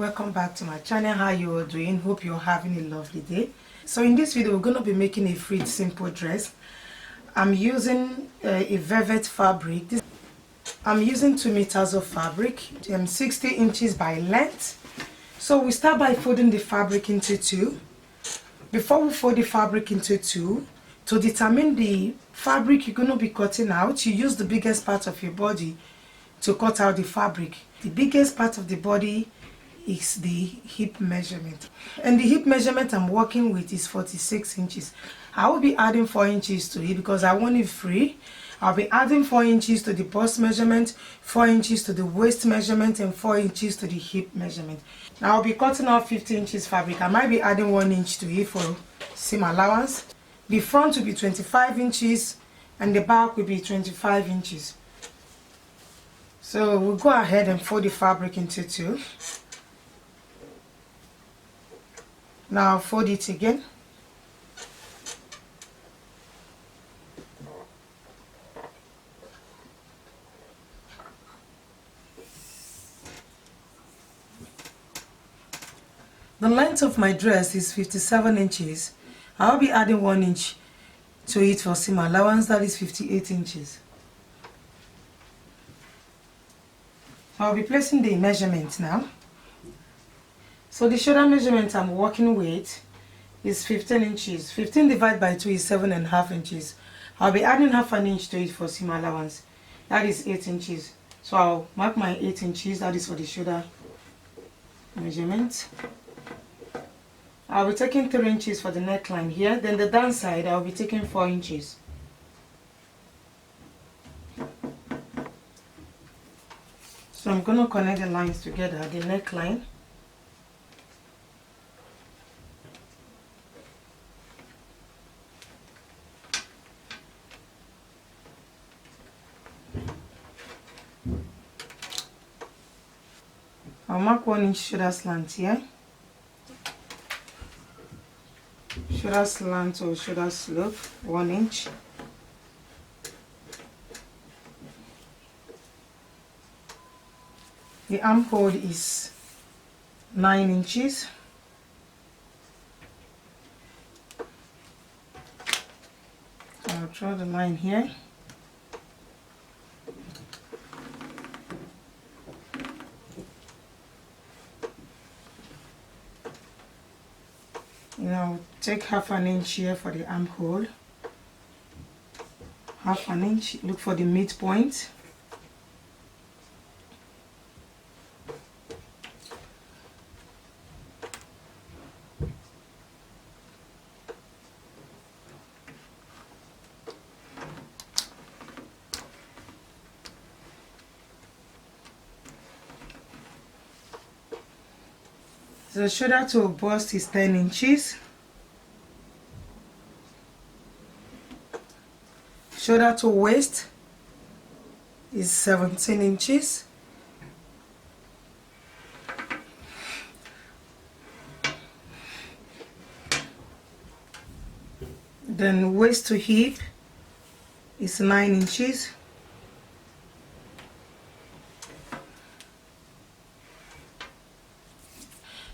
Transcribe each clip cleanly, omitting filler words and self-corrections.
welcome back to my channel. How you are doing? Hope you're having a lovely day. So in this video we're going to be making a free simple dress. I'm using a velvet fabric. I'm using 2 meters of fabric, 60 inches by length. So we start by folding the fabric into 2. Before we fold the fabric into 2, to determine the fabric you're going to be cutting out, you use the biggest part of your body to cut out the fabric. The biggest part of the body is the hip measurement, and the hip measurement I'm working with is 46 inches. I will be adding 4 inches to it because I want it free. I'll be adding 4 inches to the bust measurement, 4 inches to the waist measurement, and 4 inches to the hip measurement. Now I'll be cutting out 50 inches fabric. I might be adding 1 inch to it for seam allowance. The front will be 25 inches and the back will be 25 inches. So we'll go ahead and fold the fabric into 2. Now fold it again. The length of my dress is 57 inches. I'll be adding 1 inch to it for seam allowance, that is 58 inches. I'll be placing the measurement now. So the shoulder measurement I'm working with is 15 inches. 15 divided by 2 is 7.5 inches. I'll be adding half an inch to it for seam allowance. That is 8 inches. So I'll mark my 8 inches. That is for the shoulder measurement. I'll be taking 3 inches for the neckline here. Then the down side I'll be taking 4 inches. So I'm going to connect the lines together, the neckline. I'll mark 1 inch shoulder slant here. Shoulder slant or shoulder slope, 1 inch. The armhole is 9 inches. I'll draw the line here. Now take half an inch here for the armhole. Half an inch, look for the midpoint. So shoulder to bust is 10 inches. Shoulder to waist is 17 inches. Then waist to hip is 9 inches.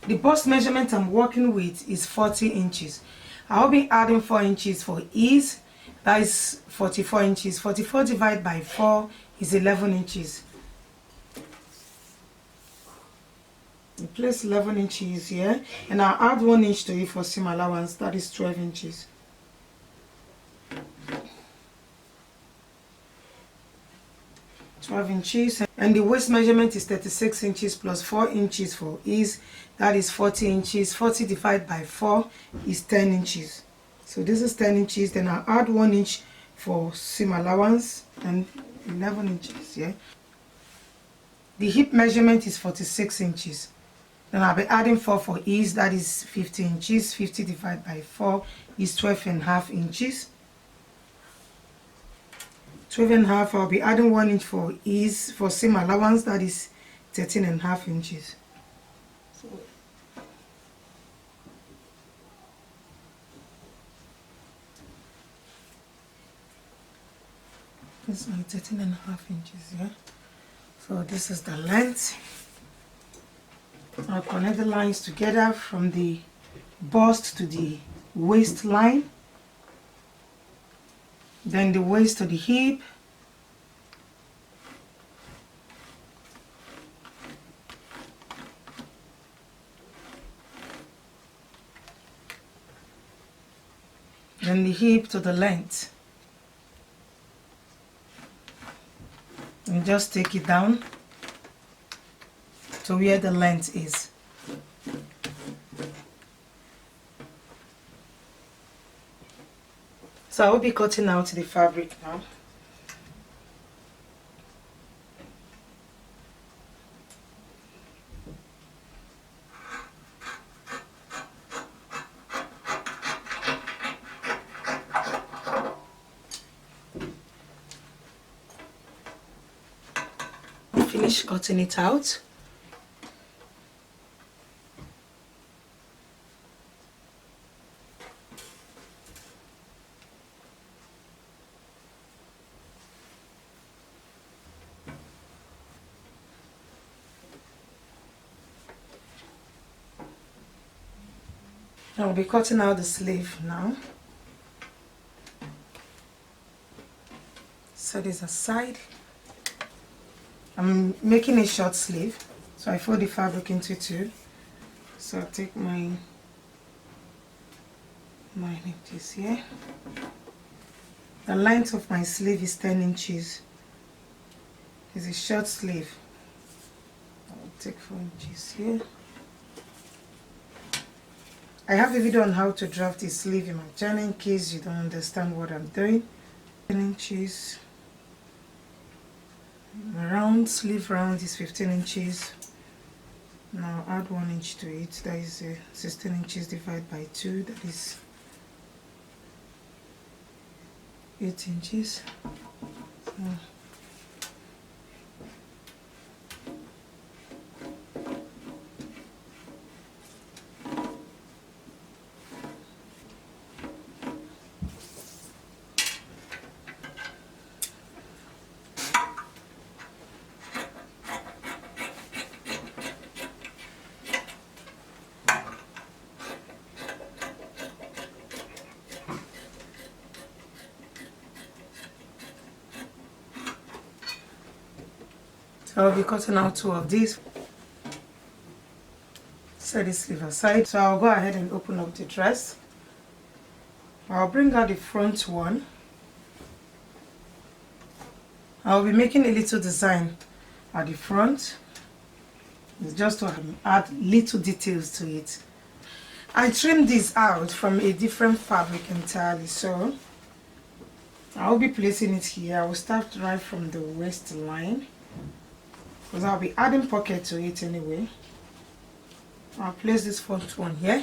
The bust measurement I'm working with is 40 inches. I'll be adding 4 inches for ease. That is 44 inches. 44 divided by 4 is 11 inches. I place 11 inches here and I'll add 1 inch to it for seam allowance. That is 12 inches. And the waist measurement is 36 inches plus 4 inches for ease. That is 40 inches. 40 divided by 4 is 10 inches. So this is 10 inches. Then I'll add 1 inch for seam allowance and 11 inches. Yeah. The hip measurement is 46 inches. Then I'll be adding 4 for ease. That is 50 inches. 50 divided by 4 is 12.5 inches. 12.5, I'll be adding 1 inch for ease for seam allowance, that is 13.5 inches. So this is my 13.5 inches here. So this is the length. I'll connect the lines together from the bust to the waistline, then the waist to the hip, then the hip to the length, and just take it down to where the length is. So I will be cutting out the fabric now. Finish cutting it out. I'll be cutting out the sleeve now. Set this aside. I'm making a short sleeve, so I fold the fabric into two. So I'll take my inches here. The length of my sleeve is 10 inches. It's a short sleeve. I'll take 4 inches here. I have a video on how to draft a sleeve in my channel in case you don't understand what I'm doing. 10 inches. Round sleeve round is 15 inches. Now add 1 inch to it. That is 16 inches divided by 2. That is 8 inches. So, I'll be cutting out 2 of these. Set this sleeve aside. So I'll go ahead and open up the dress. I'll bring out the front one. I'll be making a little design at the front. It's just to add little details to it. I trimmed this out from a different fabric entirely, so I'll be placing it here. I will start right from the waistline, because I'll be adding pocket to it anyway. I'll place this front one here.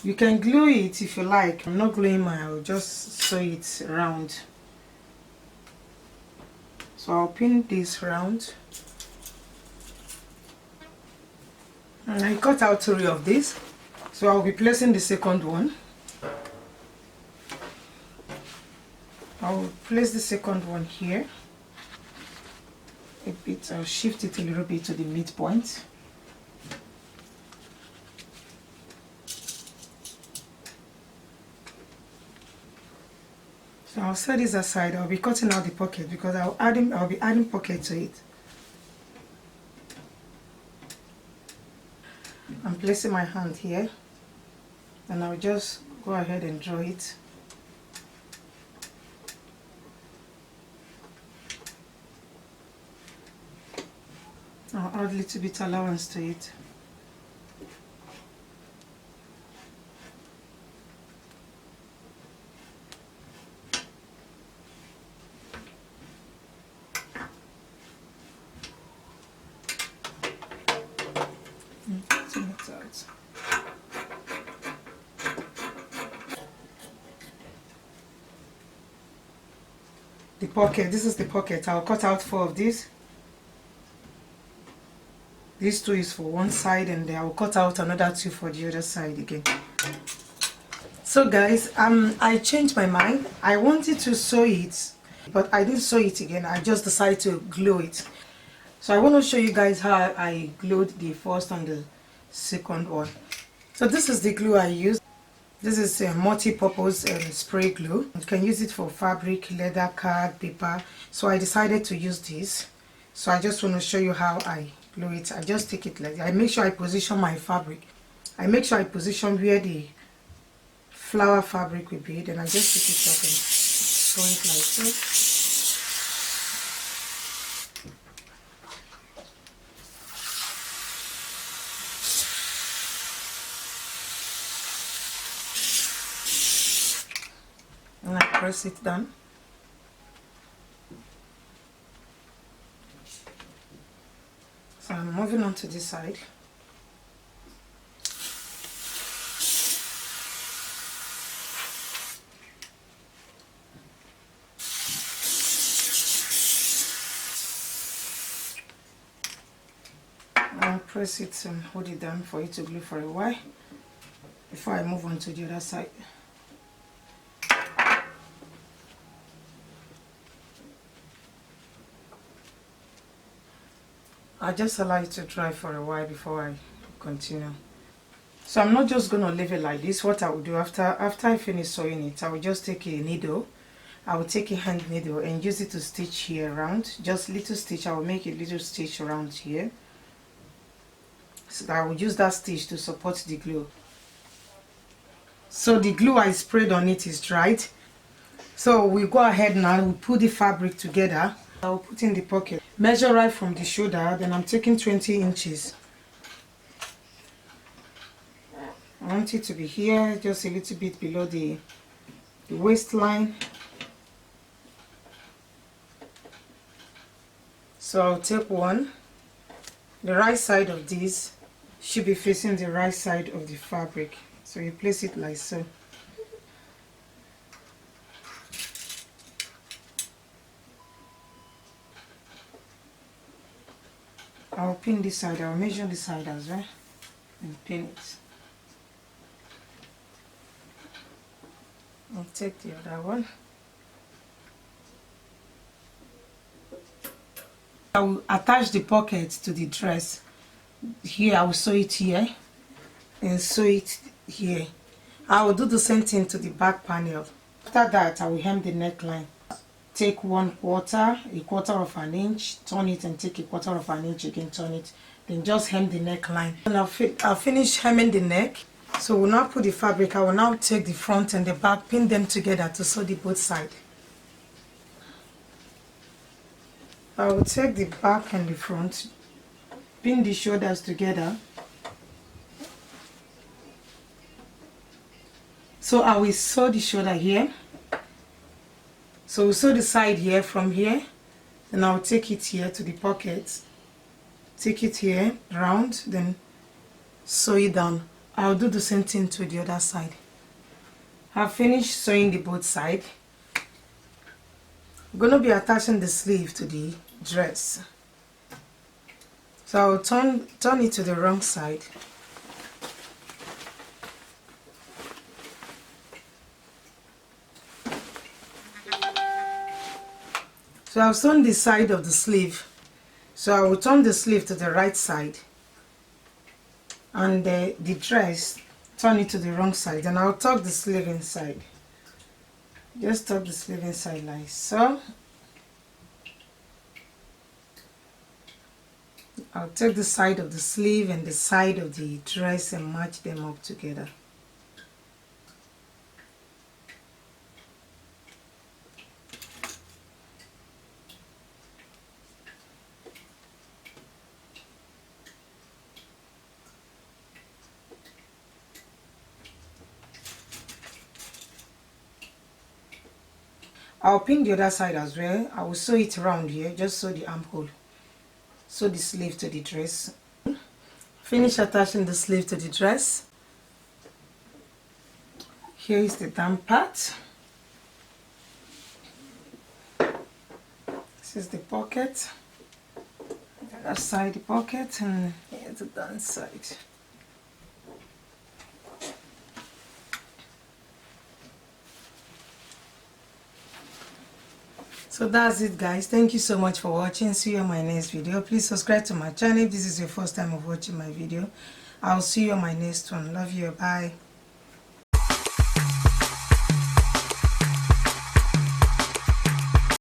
You can glue it if you like. I'm not gluing mine, I'll just sew it around. So I'll pin this round. And I cut out 3 of these. So I'll be placing the second one. I'll place the second one here. A bit, I'll shift it a little bit to the midpoint. So I'll set this aside. I'll be cutting out the pocket because I'll be adding pocket to it. I'm placing my hand here, and I'll just go ahead and draw it. I'll add a little bit allowance to it. The pocket, this is the pocket. I'll cut out 4 of these. These 2 is for one side, and then I'll cut out another 2 for the other side again. So guys, I changed my mind. I wanted to sew it, but I didn't sew it again. I just decided to glue it. So I want to show you guys how I glued the first and the second one. So this is the glue I used. This is a multi-purpose spray glue. You can use it for fabric, leather, card, paper. So I decided to use this. So I just want to show you how I glue it. I just take it like that. I make sure I position my fabric. I make sure I position where the flower fabric will be. Then I just pick it up and sew it like so. And I press it down. So I'm moving on to this side. I'll press it and hold it down for it to glue for a while before I move on to the other side. I'll just allow it to dry for a while before I continue. So I'm not just going to leave it like this. What I will do after I finish sewing it, I will just take a needle. I will take a hand needle and use it to stitch here around. Just little stitch. I will make a little stitch around here. So I will use that stitch to support the glue. So the glue I sprayed on it is dried. So we go ahead now, we put the fabric together. I will put in the pocket. Measure right from the shoulder, then I'm taking 20 inches. I want it to be here, just a little bit below the waistline. So I'll take one. The right side of this should be facing the right side of the fabric. So you place it like so. I'll pin this side, I'll measure this side as well and pin it. I'll take the other one. I will attach the pocket to the dress. Here I will sew it here and sew it here. I will do the same thing to the back panel. After that I will hem the neckline. Take a quarter of an inch, turn it and take a quarter of an inch again, turn it, then just hem the neckline. And I'll finish hemming the neck. So we'll now put the fabric. I will now take the front and the back, pin them together to sew the both sides. I will take the back and the front, pin the shoulders together. So I will sew the shoulder here. So we'll sew the side here from here, and I'll take it here to the pocket, take it here round, then sew it down. I'll do the same thing to the other side. I've finished sewing the both sides. I'm going to be attaching the sleeve to the dress. So I'll turn it to the wrong side. So I've sewn the side of the sleeve. So I will turn the sleeve to the right side. And the dress, turn it to the wrong side. And I'll tuck the sleeve inside. Just tuck the sleeve inside like so. I'll take the side of the sleeve and the side of the dress and match them up together. I'll pin the other side as well. I will sew it around here, just sew the armhole. Sew the sleeve to the dress. Finish attaching the sleeve to the dress. Here is the down part. This is the pocket. The other side the pocket, and here's the down side. So that's it, guys. Thank you so much for watching. See you on my next video. Please subscribe to my channel if this is your first time of watching my video. I'll see you on my next one. Love you. Bye.